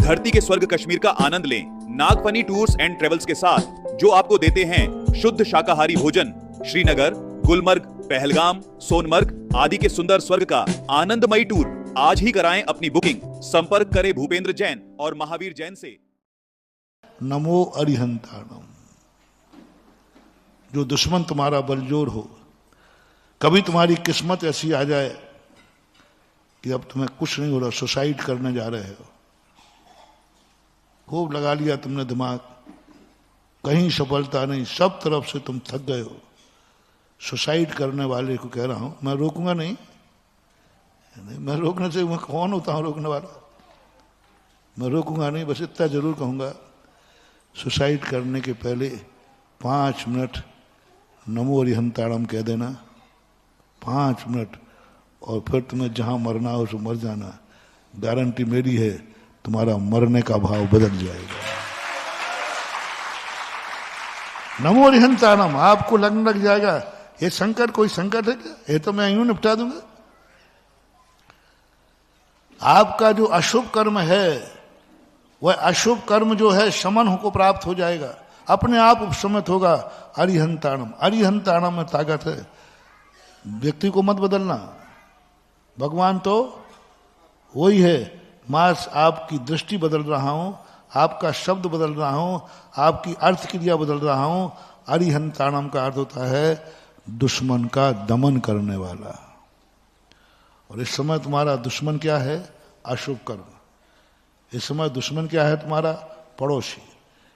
धरती के स्वर्ग कश्मीर का आनंद लें नागफनी टूर्स एंड ट्रेवल्स के साथ, जो आपको देते हैं शुद्ध शाकाहारी भोजन। श्रीनगर, गुलमर्ग, पहलगाम, सोनमर्ग आदि के सुंदर स्वर्ग का आनंदमयी टूर आज ही कराएं अपनी बुकिंग। संपर्क करें भूपेंद्र जैन और महावीर जैन से। नमो अरिहंताणम। जो दुश्मन तुम्हारा बलजोर हो, कभी तुम्हारी किस्मत ऐसी आ जाए कि अब तुम्हें कुछ नहीं हो रहा, सुसाइड करने जा रहे हो, खूब लगा लिया तुमने दिमाग, कहीं सफलता नहीं, सब तरफ से तुम थक गए हो, सुसाइड करने वाले को कह रहा हूं, मैं रोकूंगा नहीं, मैं रोकने से मैं कौन होता हूं रोकने वाला, मैं रोकूंगा नहीं, बस इतना जरूर कहूंगा, सुसाइड करने के पहले 5 मिनट नमो अरिहंताणम कह देना, 5 मिनट, और फिर तुम्हें जहां मरना हो तो मर जाना। गारंटी मेरी है, तुम्हारा मरने का भाव बदल जाएगा। नमो अरिहंताणम आपको लगने लग जाएगा ये संकट कोई संकट है क्या, ये तो मैं यूं निपटा दूंगा। आपका जो अशुभ कर्म है वह अशुभ कर्म जो है शमन को प्राप्त हो जाएगा, अपने आप उपशमित होगा। अरिहंताणम, अरिहंताणम में ताकत है। व्यक्ति को मत बदलना, भगवान तो वही है। मास आपकी दृष्टि बदल रहा हूं, आपका शब्द बदल रहा हूं, आपकी अर्थ क्रिया बदल रहा हूं। अरिहंताणम का अर्थ होता है दुश्मन का दमन करने वाला। और इस समय तुम्हारा दुश्मन क्या है? अशुभ कर्म। इस समय दुश्मन क्या है? तुम्हारा पड़ोसी।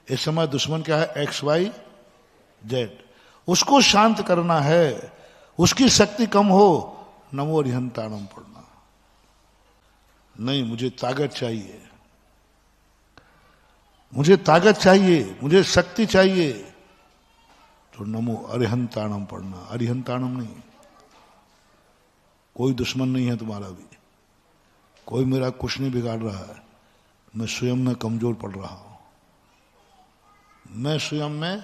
इस समय दुश्मन क्या है? XYZ। उसको शांत करना है, उसकी शक्ति कम हो, नमो अरिहंताणम पढ़ना। नहीं, मुझे ताकत चाहिए, मुझे ताकत चाहिए, मुझे शक्ति चाहिए, तो नमो अरिहंताणम पढ़ना। अरिहंताणम नहीं। कोई दुश्मन नहीं है तुम्हारा भी, कोई मेरा कुछ नहीं बिगाड़ रहा है, मैं स्वयं में कमजोर पड़ रहा हूं, मैं स्वयं में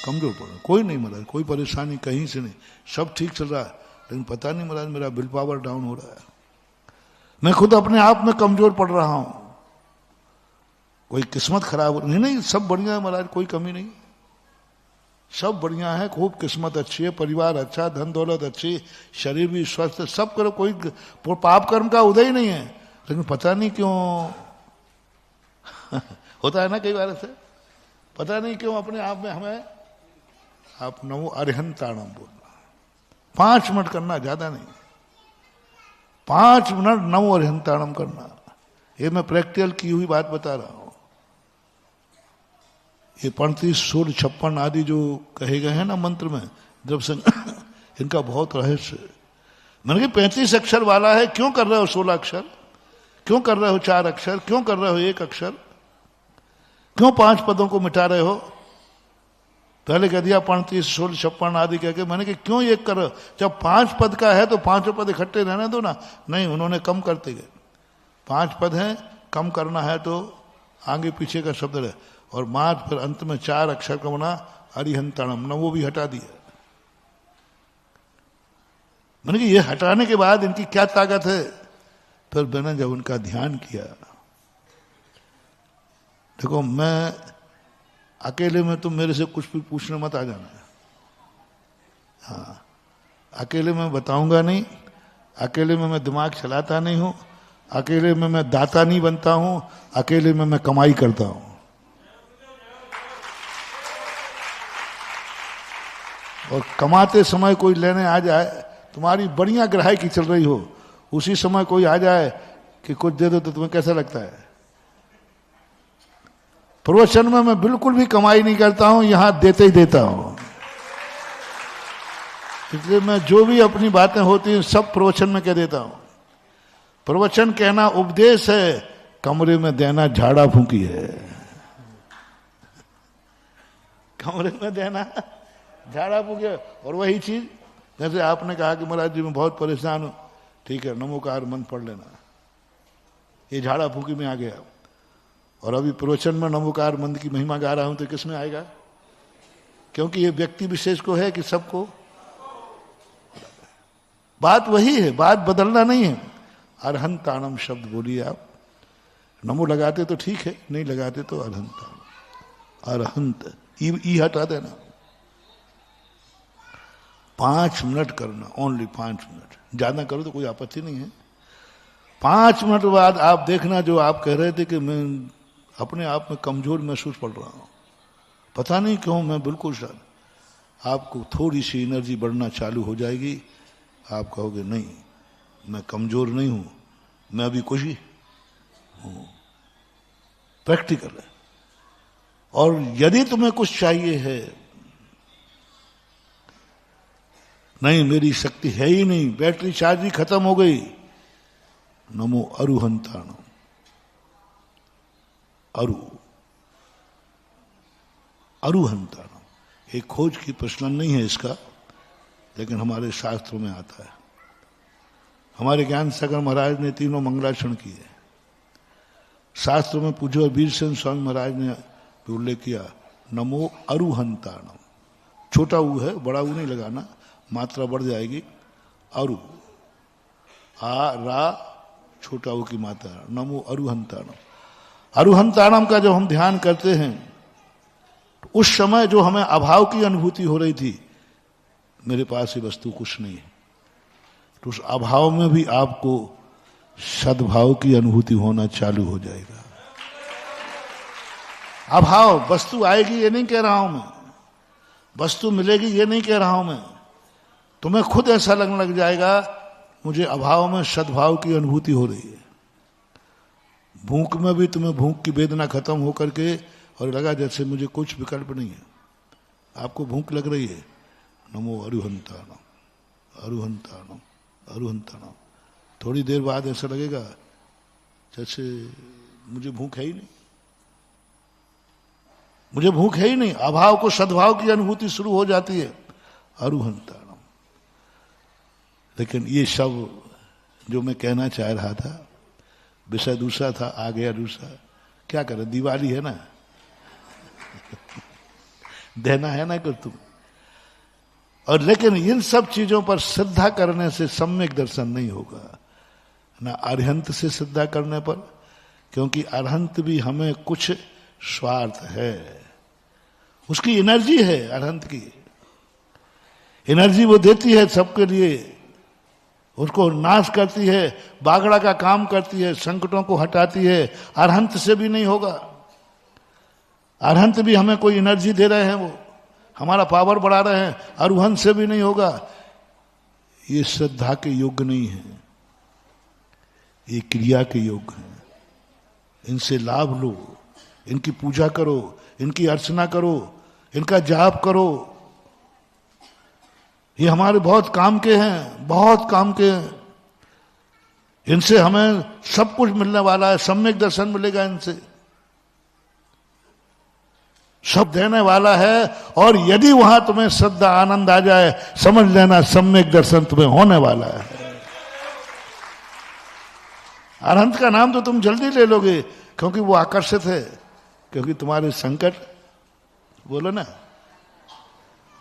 कमजोर पड़ रहा हूं। कोई नहीं महाराज, कोई परेशानी कहीं से नहीं, सब ठीक चल रहा है, लेकिन पता नहीं महाराज मेरा विल पावर डाउन हो रहा है, मैं खुद अपने आप में कमजोर पड़ रहा हूं, कोई किस्मत खराब हो नहीं। नहीं, सब बढ़िया है महाराज, कोई कमी नहीं, सब बढ़िया है, खूब किस्मत अच्छी है, परिवार अच्छा, धन दौलत अच्छी, शरीर भी स्वस्थ, सब करो, कोई पाप कर्म का उदय ही नहीं है, लेकिन पता नहीं क्यों होता है ना कई बार ऐसे, पता नहीं क्यों अपने आप में हमें। आप नमो अरिहंताणम बोलना, 5 मिनट करना, ज्यादा नहीं, 5 मिनट नमो अरिहंताणम करना। ये मैं प्रैक्टिकल की हुई बात बता रहा हूं। ये 35 16 56 आदि जो कहे गए हैं ना मंत्र में, जब से इनका बहुत रहस्य है। मैंने कहा 35 अक्षर वाला है, क्यों कर रहे हो 16 अक्षर, क्यों कर रहे हो 4 अक्षर, क्यों कर रहे हो 1 अक्षर, क्यों 5 पदों को मिटा रहे हो? पहले कह दिया 35 16 56 आदि कह के, मैंने कहा क्यों 1 कर रहे हो? जब 5 पद का है तो 5 पद इकट्ठे रहने दो ना। नहीं, उन्होंने कम करते गए, 5 पद हैं, कम करना है तो आगे पीछे का शब्द रहे, और मात फिर अंत में 4 अक्षर का बना अरिहंताणम, न वो भी हटा दिया। मैंने कहा ये हटाने के बाद इनकी क्या ताकत है? फिर मैंने जब उनका ध्यान किया, देखो मैं अकेले में तुम मेरे से कुछ भी पूछने मत आ जाना, हाँ, अकेले में बताऊंगा नहीं, अकेले में मैं दिमाग चलाता नहीं हूं, अकेले में मैं दाता नहीं बनता हूं, अकेले में मैं कमाई करता हूं। और कमाते समय कोई लेने आ जाए, तुम्हारी बढ़िया ग्राहकी चल रही हो, उसी समय कोई आ जाए कि कुछ दे दो, तो तुम्हें कैसा लगता है? प्रवचन में मैं बिल्कुल भी कमाई नहीं करता हूं, यहां देते ही देता हूं, इसलिए मैं जो भी अपनी बातें होती हैं सब प्रवचन में कह देता हूं। प्रवचन कहना उपदेश है, कमरे में देना झाड़ा फूंकी है। कमरे में देना झाड़ा फूंकी है। और वही चीज जैसे आपने कहा कि महाराज जी मैं बहुत परेशान हूं, ठीक है, नमोकार मंत्र पढ़ लेना, ये झाड़ा फूंकी में आ गया। और अभी प्रवचन में नमोकार मंत्र की महिमा गा रहा हूं तो किस में आएगा? क्योंकि ये व्यक्ति विशेष को है कि सबको। बात वही है, बात बदलना नहीं है। अरहंताणम शब्द बोलिए आप, नमो लगाते तो ठीक है, नहीं लगाते तो अरहंत ई हटा देना। 5 मिनट करना, ओनली 5 मिनट, ज्यादा करो तो कोई आपत्ति नहीं है। 5 मिनट बाद आप देखना, जो आप कह रहे थे कि मैं अपने आप में कमजोर महसूस पड़ रहा हूं, पता नहीं क्यों, मैं बिल्कुल शायद आपको थोड़ी सी एनर्जी बढ़ना चालू हो जाएगी। आप कहोगे नहीं, मैं कमजोर नहीं हूं, मैं अभी कुछ ही हूं। प्रैक्टिकल है। और यदि तुम्हें कुछ चाहिए है, नहीं मेरी शक्ति है ही नहीं, बैटरी चार्ज ही खत्म हो गई, नमो अरुहंताणम। अरुहंताणम एक खोज की प्रश्न नहीं है इसका, लेकिन हमारे शास्त्रों में आता है। हमारे ज्ञान सागर महाराज ने तीनों मंगलाचरण किए। शास्त्रों में पूज्य वीरसेन स्वामी महाराज ने उल्लेख किया, नमो अरुहंताणम। छोटा ऊ है, बड़ा ऊ नहीं लगाना, मात्रा बढ़ जाएगी। अरु, आ रा, छोटा ऊ की मात्रा, नमो अरुहंताणम। अरुहंताणम का जब हम ध्यान करते हैं, तो उस समय जो हमें अभाव की अनुभूति हो रही थी, मेरे पास ये वस्तु कुछ नहीं है, तो उस अभाव में भी आपको सद्भाव की अनुभूति होना चालू हो जाएगा। अभाव, वस्तु आएगी ये नहीं कह रहा हूं मैं, वस्तु मिलेगी ये नहीं कह रहा हूं मैं, तुम्हें खुद ऐसा लगने लग जाएगा मुझे अभाव में सद्भाव की अनुभूति हो रही है। भूख में भी तुम्हें भूख की वेदना खत्म होकर के और लगा जैसे मुझे कुछ विकल्प नहीं है। आपको भूख लग रही है, नमो अरुहंताणम, अरुहंताणम, अरुहंताणम। थोड़ी देर बाद ऐसा लगेगा जैसे मुझे भूख है ही नहीं, मुझे भूख है ही नहीं। अभाव को सद्भाव की अनुभूति शुरू हो जाती है, अरुहंताणम। लेकिन ये सब जो मैं कहना चाह रहा था, विषय दूसरा था, आ गया दूसरा। क्या करें, दिवाली है ना, देना है ना कुछ तुम। और लेकिन इन सब चीजों पर श्रद्धा करने से सम्यक दर्शन नहीं होगा, ना अरहंत से श्रद्धा करने पर, क्योंकि अरहंत भी हमें कुछ स्वार्थ है, उसकी एनर्जी है, अरहंत की एनर्जी वो देती है सबके लिए, उसको नाश करती है, बागड़ा का काम करती है, संकटों को हटाती है। अरहंत से भी नहीं होगा। अरहंत भी हमें कोई एनर्जी दे रहे हैं, वो हमारा पावर बढ़ा रहे हैं, अरुहंत से भी नहीं होगा। ये श्रद्धा के योग्य नहीं है, ये क्रिया के योग्य है। इनसे लाभ लो, इनकी पूजा करो, इनकी अर्चना करो, इनका जाप करो। ये हमारे बहुत काम के हैं, बहुत काम के हैं। इनसे हमें सब कुछ मिलने वाला है, सम्यक दर्शन मिलेगा इनसे, सब देने वाला है। और यदि वहां तुम्हें श्रद्धा आनंद आ जाए, समझ लेना सम्यक दर्शन तुम्हें होने वाला है। अरहंत का नाम तो तुम जल्दी ले लोगे, क्योंकि वो आकर्षित है, क्योंकि तुम्हारे संकट, बोलो ना,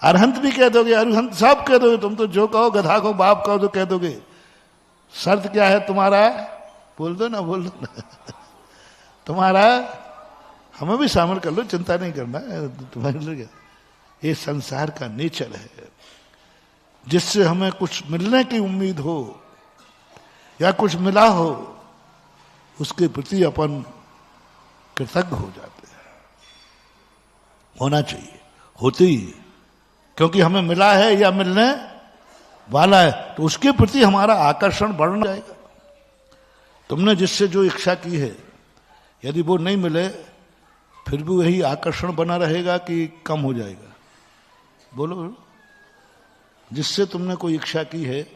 अरहंत भी कह दोगे, अरहंत सब कह दोगे, तुम तो जो कहो, गधा को बाप कहो तो कह दोगे। शर्त क्या है तुम्हारा, बोल दो ना, बोल दो ना। तुम्हारा, हमें भी शामिल कर लो, चिंता नहीं करना तुम्हारे लिए। ये संसार का नेचर है, जिससे हमें कुछ मिलने की उम्मीद हो या कुछ मिला हो, उसके प्रति अपन कृतज्ञ हो जाते हैं। होना चाहिए, होते ही, क्योंकि हमें मिला है या मिलने वाला है, तो उसके प्रति हमारा आकर्षण बढ़ जाएगा। तुमने जिससे जो इच्छा की है, यदि वो नहीं मिले, फिर भी वही आकर्षण बना रहेगा कि कम हो जाएगा, बोलो। जिससे तुमने कोई इच्छा की है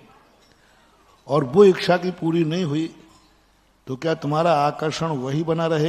और वो इच्छा की पूरी नहीं हुई, तो क्या तुम्हारा आकर्षण वही बना रहेगा?